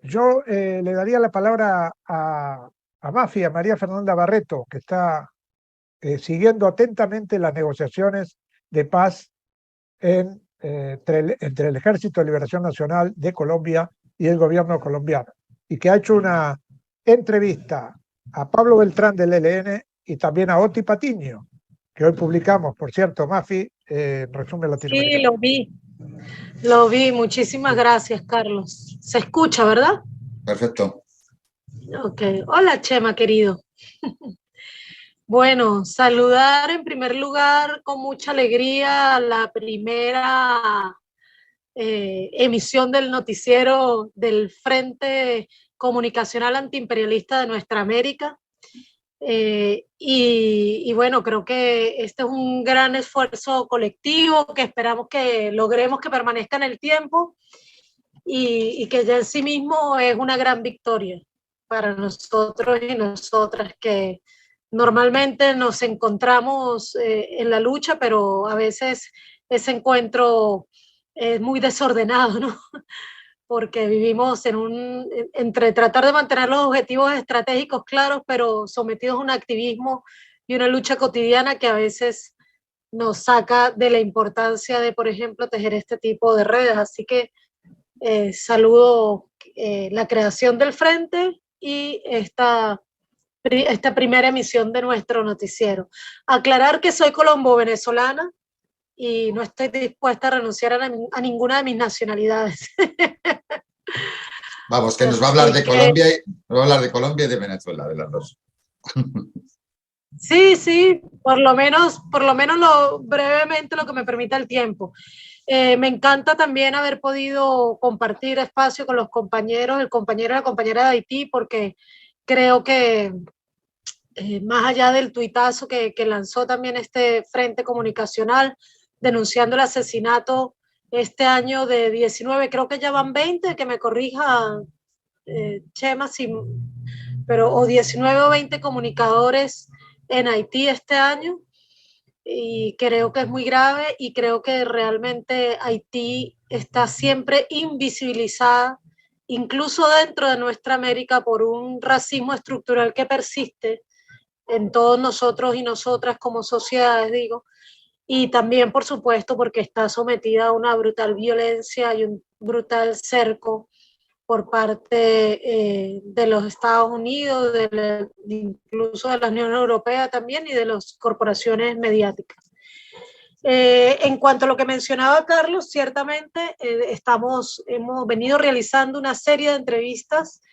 Yo le daría la palabra a Mafi, a María Fernanda Barreto, que está siguiendo atentamente las negociaciones de paz entre el Ejército de Liberación Nacional de Colombia y el gobierno colombiano, y que ha hecho una entrevista a Pablo Beltrán del ELN y también a Oti Patiño, que hoy publicamos, por cierto, Mafi, Resumen Sí, Latinoamericano. lo vi. Muchísimas gracias, Carlos. Se escucha, ¿verdad? Perfecto. Ok. Hola, Chema, querido. Bueno, saludar en primer lugar con mucha alegría la primera emisión del noticiero del Frente Comunicacional Antiimperialista de Nuestra América. Y bueno, creo que este es un gran esfuerzo colectivo que esperamos que logremos que permanezca en el tiempo y que ya en sí mismo es una gran victoria para nosotros y nosotras que normalmente nos encontramos en la lucha, pero a veces ese encuentro es muy desordenado, ¿no? Porque vivimos entre tratar de mantener los objetivos estratégicos claros, pero sometidos a un activismo y una lucha cotidiana que a veces nos saca de la importancia de, por ejemplo, tejer este tipo de redes. Así que saludo la creación del Frente y esta primera emisión de nuestro noticiero. Aclarar que soy colombo-venezolana y no estoy dispuesta a renunciar a ninguna de mis nacionalidades. Vamos, que nos va a hablar Así de que, Colombia nos va a hablar de Colombia y de Venezuela, de las dos. sí, por lo menos brevemente lo que me permita el tiempo. Me encanta también haber podido compartir espacio con los compañeros, el compañero y la compañera de Haití, porque creo que más allá del tuitazo que lanzó también este frente comunicacional denunciando el asesinato este año de 19, creo que ya van 20, que me corrija Chema, pero o 19 o 20 comunicadores en Haití este año, y creo que es muy grave y creo que realmente Haití está siempre invisibilizada, incluso dentro de nuestra América, por un racismo estructural que persiste en todos nosotros y nosotras como sociedades, digo, y también, por supuesto, porque está sometida a una brutal violencia y un brutal cerco por parte de los Estados Unidos, incluso de la Unión Europea también y de las corporaciones mediáticas. En cuanto a lo que mencionaba Carlos, ciertamente hemos venido realizando una serie de entrevistas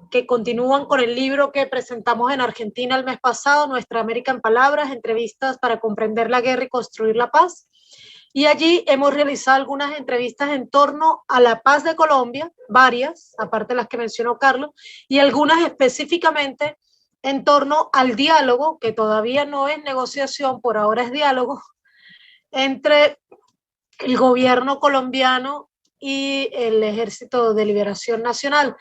que continúan con el libro que presentamos en Argentina el mes pasado, Nuestra América en Palabras, entrevistas para comprender la guerra y construir la paz. Y allí hemos realizado algunas entrevistas en torno a la paz de Colombia, varias, aparte de las que mencionó Carlos, y algunas específicamente en torno al diálogo, que todavía no es negociación, por ahora es diálogo, entre el gobierno colombiano y el Ejército de Liberación Nacional.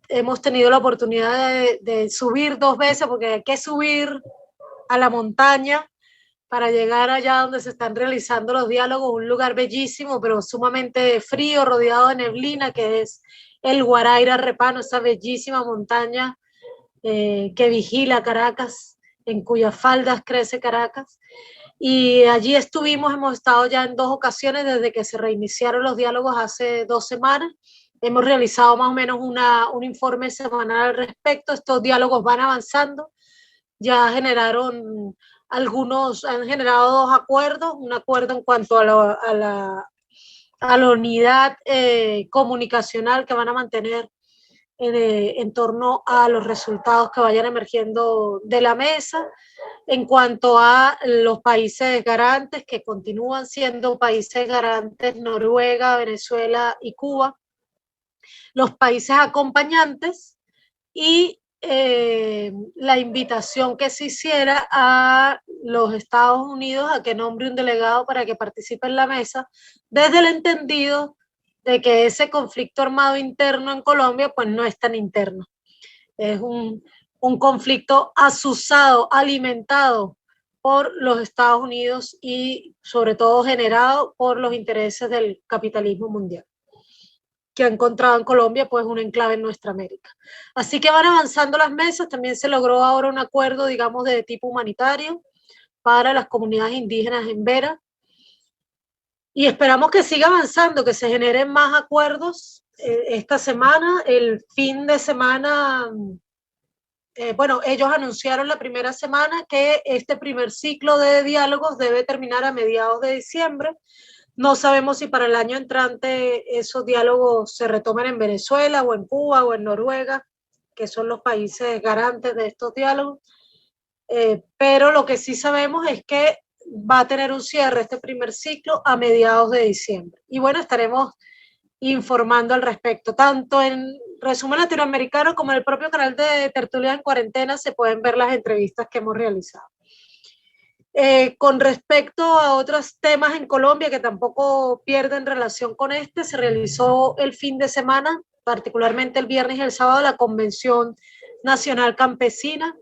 Hemos tenido la oportunidad de subir 2 veces, porque hay que subir a la montaña para llegar allá donde se están realizando los diálogos, un lugar bellísimo, pero sumamente frío, rodeado de neblina, que es el Guaraíra Repano, esa bellísima montaña que vigila Caracas, en cuyas faldas crece Caracas. Y allí hemos estado ya en 2 ocasiones desde que se reiniciaron los diálogos hace 2 semanas. Hemos realizado más o menos un informe semanal al respecto. Estos diálogos van avanzando. Ya han generado 2 acuerdos, un acuerdo en cuanto a la unidad comunicacional que van a mantener en torno a los resultados que vayan emergiendo de la mesa. En cuanto a los países garantes, que continúan siendo países garantes, Noruega, Venezuela y Cuba, los países acompañantes y la invitación que se hiciera a los Estados Unidos a que nombre un delegado para que participe en la mesa, desde el entendido de que ese conflicto armado interno en Colombia pues no es tan interno, es un conflicto azuzado, alimentado por los Estados Unidos y sobre todo generado por los intereses del capitalismo mundial. que ha encontrado en Colombia pues un enclave en nuestra América. Así que van avanzando las mesas, también se logró ahora un acuerdo, digamos, de tipo humanitario para las comunidades indígenas en Vera, y esperamos que siga avanzando, que se generen más acuerdos esta semana. El fin de semana, bueno, ellos anunciaron la primera semana que este primer ciclo de diálogos debe terminar a mediados de diciembre. No sabemos si para el año entrante esos diálogos se retomen en Venezuela o en Cuba o en Noruega, que son los países garantes de estos diálogos. Pero lo que sí sabemos es que va a tener un cierre este primer ciclo a mediados de diciembre. Y bueno, estaremos informando al respecto. Tanto en Resumen Latinoamericano como en el propio canal de Tertulia en Cuarentena se pueden ver las entrevistas que hemos realizado. Con respecto a otros temas en Colombia que tampoco pierden relación con este, se realizó el fin de semana, particularmente el viernes y el sábado, la Convención Nacional Campesina,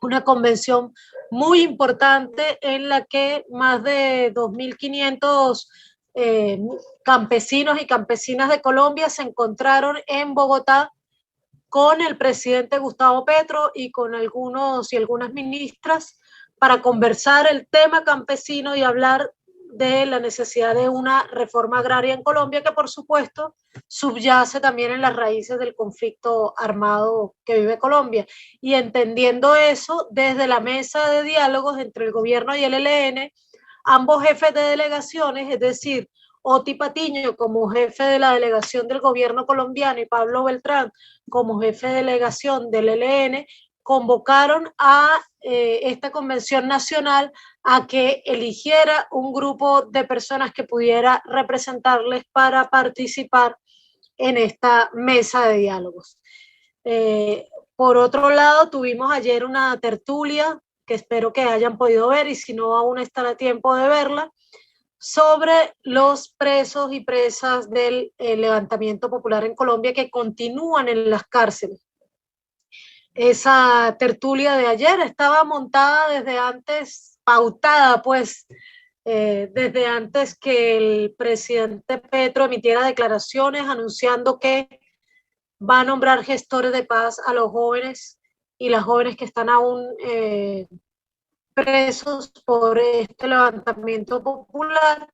una convención muy importante en la que más de 2.500 campesinos y campesinas de Colombia se encontraron en Bogotá con el presidente Gustavo Petro y con algunos y algunas ministras para conversar el tema campesino y hablar de la necesidad de una reforma agraria en Colombia, que por supuesto subyace también en las raíces del conflicto armado que vive Colombia. Y entendiendo eso, desde la mesa de diálogos entre el gobierno y el ELN, ambos jefes de delegaciones, es decir, Oti Patiño como jefe de la delegación del gobierno colombiano y Pablo Beltrán como jefe de delegación del ELN, convocaron a esta convención nacional a que eligiera un grupo de personas que pudiera representarles para participar en esta mesa de diálogos. Por otro lado, tuvimos ayer una tertulia que espero que hayan podido ver, y si no, aún está a tiempo de verla, sobre los presos y presas del levantamiento popular en Colombia que continúan en las cárceles. Esa tertulia de ayer estaba montada desde antes, pautada pues, desde antes que el presidente Petro emitiera declaraciones anunciando que va a nombrar gestores de paz a los jóvenes y las jóvenes que están aún presos por este levantamiento popular,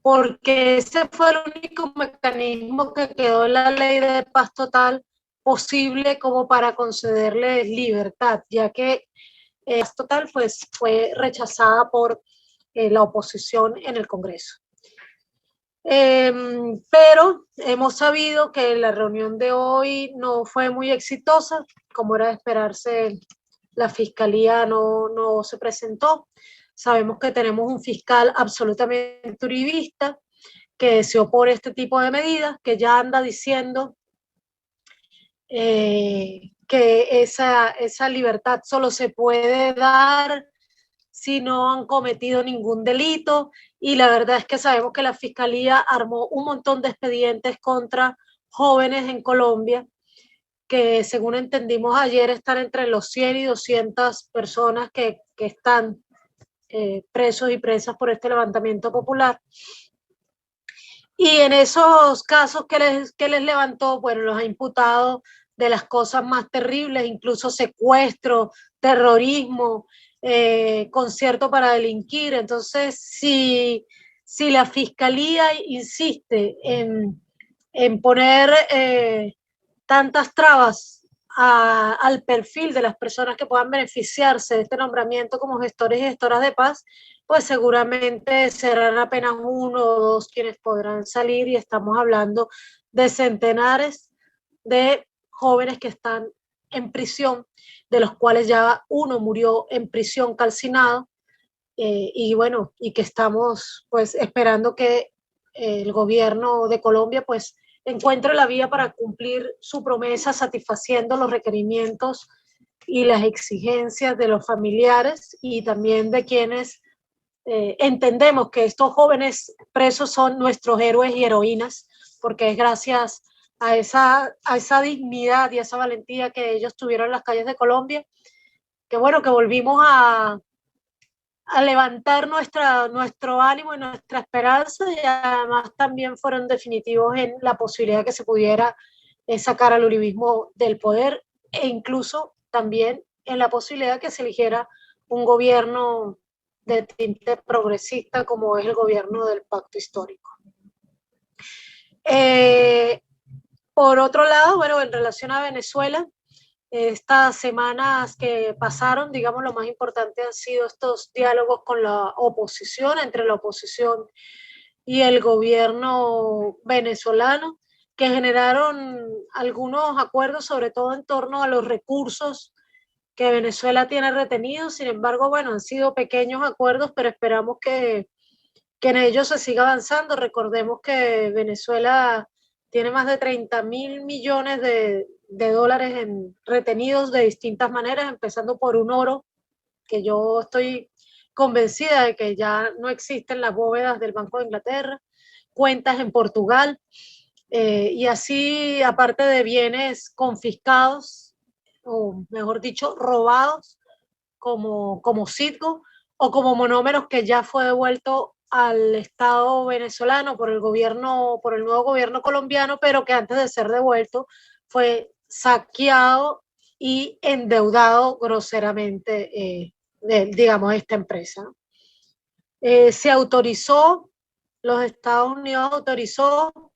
porque ese fue el único mecanismo que quedó en la ley de paz total posible como para concederles libertad, ya que paz total pues, fue rechazada por la oposición en el Congreso. Pero hemos sabido que la reunión de hoy no fue muy exitosa, como era de esperarse. La fiscalía no se presentó. Sabemos que tenemos un fiscal absolutamente uribista que se opone a este tipo de medidas, que ya anda diciendo que esa libertad solo se puede dar si no han cometido ningún delito, y la verdad es que sabemos que la fiscalía armó un montón de expedientes contra jóvenes en Colombia, que según entendimos ayer están entre los 100 y 200 personas que están presos y presas por este levantamiento popular. Y en esos casos que les levantó, bueno, los ha imputado de las cosas más terribles, incluso secuestro, terrorismo, concierto para delinquir. Entonces, si la fiscalía insiste en poner tantas trabas al perfil de las personas que puedan beneficiarse de este nombramiento como gestores y gestoras de paz, pues seguramente serán apenas 1 o 2 quienes podrán salir, y estamos hablando de centenares de jóvenes que están en prisión, de los cuales ya uno murió en prisión calcinado, y bueno, y que estamos pues esperando que el gobierno de Colombia pues encuentre la vía para cumplir su promesa, satisfaciendo los requerimientos y las exigencias de los familiares y también de quienes entendemos que estos jóvenes presos son nuestros héroes y heroínas, porque es gracias a esa dignidad y a esa valentía que ellos tuvieron en las calles de Colombia, que bueno, que volvimos a a levantar nuestro ánimo y nuestra esperanza, y además también fueron definitivos en la posibilidad que se pudiera sacar al uribismo del poder, e incluso también en la posibilidad que se eligiera un gobierno de tinte progresista como es el gobierno del Pacto Histórico. Por otro lado, bueno, en relación a Venezuela, estas semanas que pasaron, digamos, lo más importante han sido estos diálogos con la oposición, entre la oposición y el gobierno venezolano, que generaron algunos acuerdos, sobre todo en torno a los recursos que Venezuela tiene retenidos. Sin embargo, bueno, han sido pequeños acuerdos, pero esperamos que en ellos se siga avanzando. Recordemos que Venezuela tiene más de 30.000 millones de dólares retenidos de distintas maneras, empezando por un oro, que yo estoy convencida de que ya no existen las bóvedas del Banco de Inglaterra, cuentas en Portugal, y así, aparte de bienes confiscados, o mejor dicho, robados, como Citgo, o como monómeros que ya fue devuelto al Estado venezolano por el nuevo gobierno colombiano, pero que antes de ser devuelto fue saqueado y endeudado groseramente, digamos, esta empresa. Se autorizó, los Estados Unidos autorizó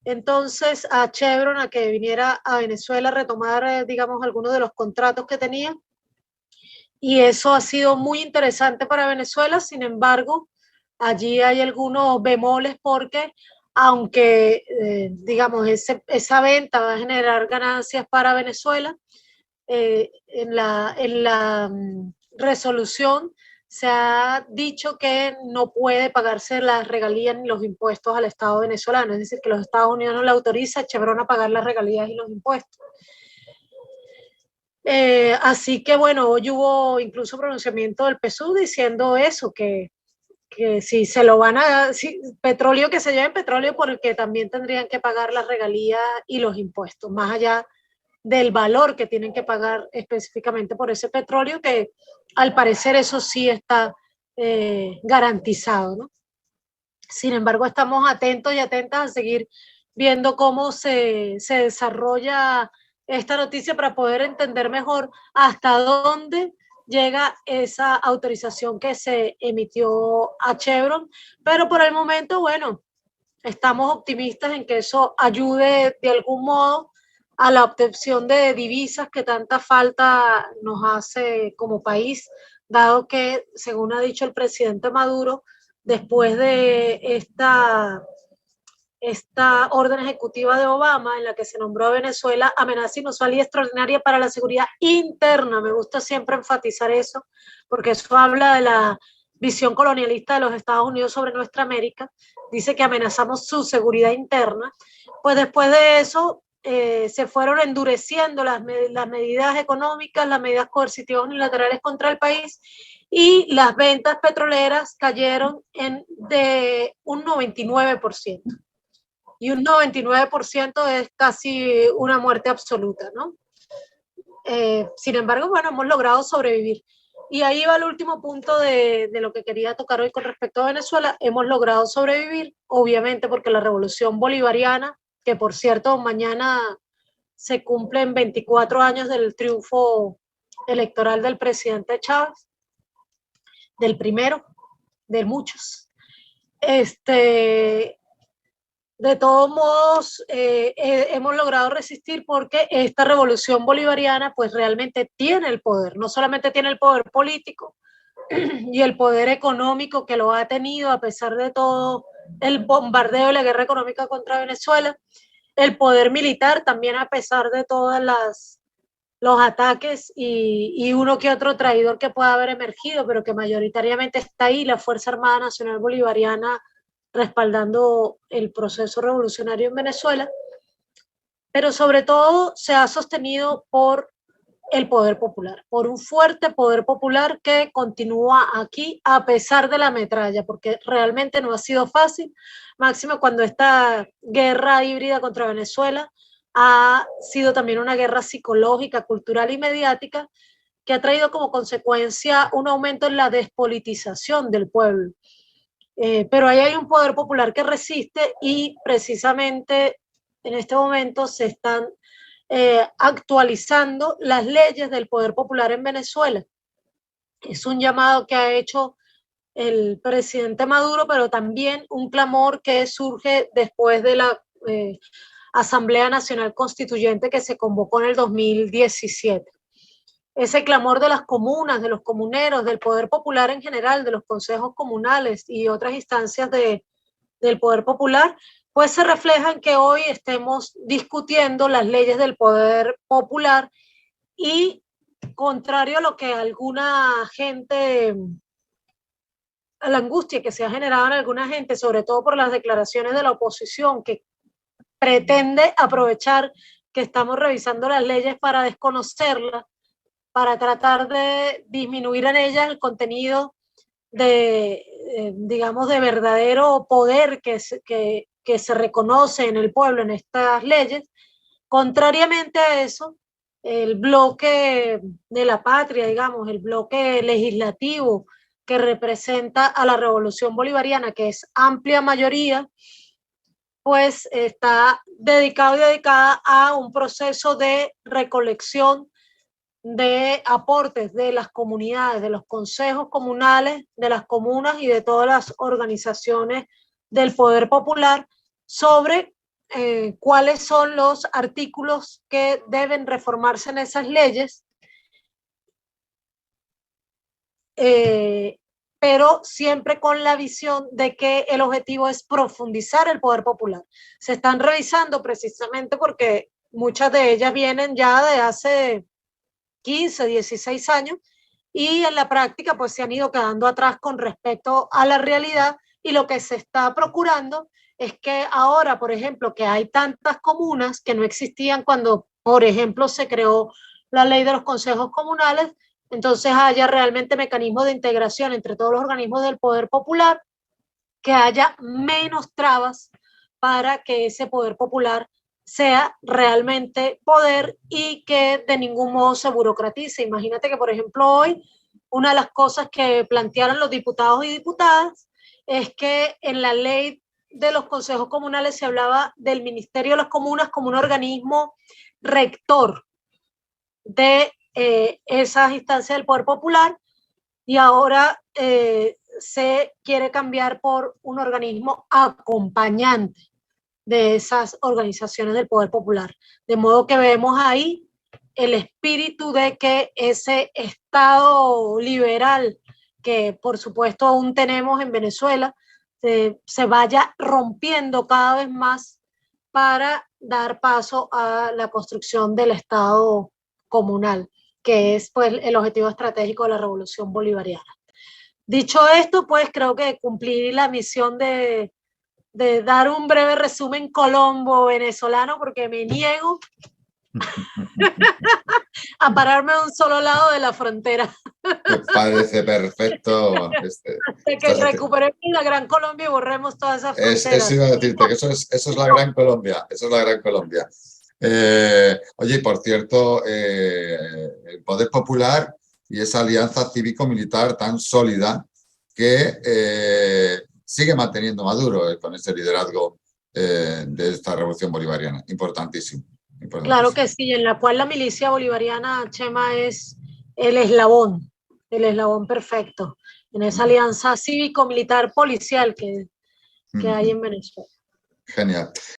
entonces a Chevron a que viniera a Venezuela a retomar, digamos, algunos de los contratos que tenía, y eso ha sido muy interesante para Venezuela. Sin embargo, allí hay algunos bemoles porque aunque, digamos, esa venta va a generar ganancias para Venezuela, en la resolución se ha dicho que no puede pagarse las regalías ni los impuestos al Estado venezolano, es decir, que los Estados Unidos no le autoriza a Chevron a pagar las regalías y los impuestos. Así que bueno, hoy hubo incluso pronunciamiento del PSUV diciendo eso, que si se lo van a, si, petróleo, que se lleven petróleo, porque también tendrían que pagar las regalías y los impuestos, más allá del valor que tienen que pagar específicamente por ese petróleo, que al parecer eso sí está garantizado, ¿no? Sin embargo, estamos atentos y atentas a seguir viendo cómo se desarrolla esta noticia para poder entender mejor hasta dónde llega esa autorización que se emitió a Chevron. Pero por el momento, bueno, estamos optimistas en que eso ayude de algún modo a la obtención de divisas que tanta falta nos hace como país, dado que, según ha dicho el presidente Maduro, después de esta orden ejecutiva de Obama en la que se nombró a Venezuela amenaza inusual y extraordinaria para la seguridad interna. Me gusta siempre enfatizar eso, porque eso habla de la visión colonialista de los Estados Unidos sobre nuestra América. Dice que amenazamos su seguridad interna. Pues después de eso se fueron endureciendo las medidas económicas, las medidas coercitivas unilaterales contra el país, y las ventas petroleras cayeron de un 99%. Y un 99% es casi una muerte absoluta, ¿no? Sin embargo, bueno, hemos logrado sobrevivir. Y ahí va el último punto de lo que quería tocar hoy con respecto a Venezuela. Hemos logrado sobrevivir, obviamente, porque la revolución bolivariana, que por cierto mañana se cumplen 24 años del triunfo electoral del presidente Chávez, del primero de muchos, de todos modos, hemos logrado resistir porque esta revolución bolivariana pues realmente tiene el poder, no solamente tiene el poder político y el poder económico que lo ha tenido a pesar de todo el bombardeo y la guerra económica contra Venezuela, el poder militar también a pesar de todos los ataques y uno que otro traidor que pueda haber emergido, pero que mayoritariamente está ahí, la Fuerza Armada Nacional Bolivariana respaldando el proceso revolucionario en Venezuela, pero sobre todo se ha sostenido por el poder popular, por un fuerte poder popular que continúa aquí a pesar de la metralla, porque realmente no ha sido fácil, máximo cuando esta guerra híbrida contra Venezuela ha sido también una guerra psicológica, cultural y mediática, que ha traído como consecuencia un aumento en la despolitización del pueblo. Pero ahí hay un poder popular que resiste y precisamente en este momento se están actualizando las leyes del poder popular en Venezuela. Es un llamado que ha hecho el presidente Maduro, pero también un clamor que surge después de la Asamblea Nacional Constituyente que se convocó en el 2017. Ese clamor de las comunas, de los comuneros, del poder popular en general, de los consejos comunales y otras instancias del poder popular, pues se refleja en que hoy estemos discutiendo las leyes del poder popular y, contrario a lo que alguna gente, a la angustia que se ha generado en alguna gente, sobre todo por las declaraciones de la oposición, que pretende aprovechar que estamos revisando las leyes para desconocerlas, para tratar de disminuir en ellas el contenido de, digamos, de verdadero poder que se reconoce en el pueblo en estas leyes. Contrariamente a eso, el bloque de la patria, digamos, el bloque legislativo que representa a la Revolución Bolivariana, que es amplia mayoría, pues está dedicado y dedicada a un proceso de recolección de aportes de las comunidades, de los consejos comunales, de las comunas y de todas las organizaciones del poder popular sobre cuáles son los artículos que deben reformarse en esas leyes, pero siempre con la visión de que el objetivo es profundizar el poder popular. Se están revisando precisamente porque muchas de ellas vienen ya de hace 15, 16 años y en la práctica pues se han ido quedando atrás con respecto a la realidad, y lo que se está procurando es que ahora, por ejemplo, que hay tantas comunas que no existían cuando, por ejemplo, se creó la ley de los consejos comunales, entonces haya realmente mecanismos de integración entre todos los organismos del poder popular, que haya menos trabas para que ese poder popular sea realmente poder y que de ningún modo se burocratice. Imagínate que, por ejemplo, hoy una de las cosas que plantearon los diputados y diputadas es que en la ley de los consejos comunales se hablaba del Ministerio de las Comunas como un organismo rector de esas instancias del poder popular, y ahora se quiere cambiar por un organismo acompañante de esas organizaciones del poder popular. De modo que vemos ahí el espíritu de que ese Estado liberal que por supuesto aún tenemos en Venezuela se vaya rompiendo cada vez más para dar paso a la construcción del Estado comunal, que es pues el objetivo estratégico de la Revolución Bolivariana. Dicho esto, pues creo que cumplí la misión de dar un breve resumen colombo-venezolano, porque me niego a pararme a un solo lado de la frontera. Me parece perfecto. De que recuperemos la Gran Colombia y borremos todas esas fronteras. Eso iba a decirte, que eso es la Gran Colombia. Eso es la Gran Colombia. Oye, por cierto, el poder popular y esa alianza cívico-militar tan sólida que sigue manteniendo Maduro con ese liderazgo de esta revolución bolivariana. Importantísimo. Claro que sí, en la cual la milicia bolivariana, Chema, es el eslabón perfecto en esa alianza cívico-militar policial que hay en Venezuela. Genial.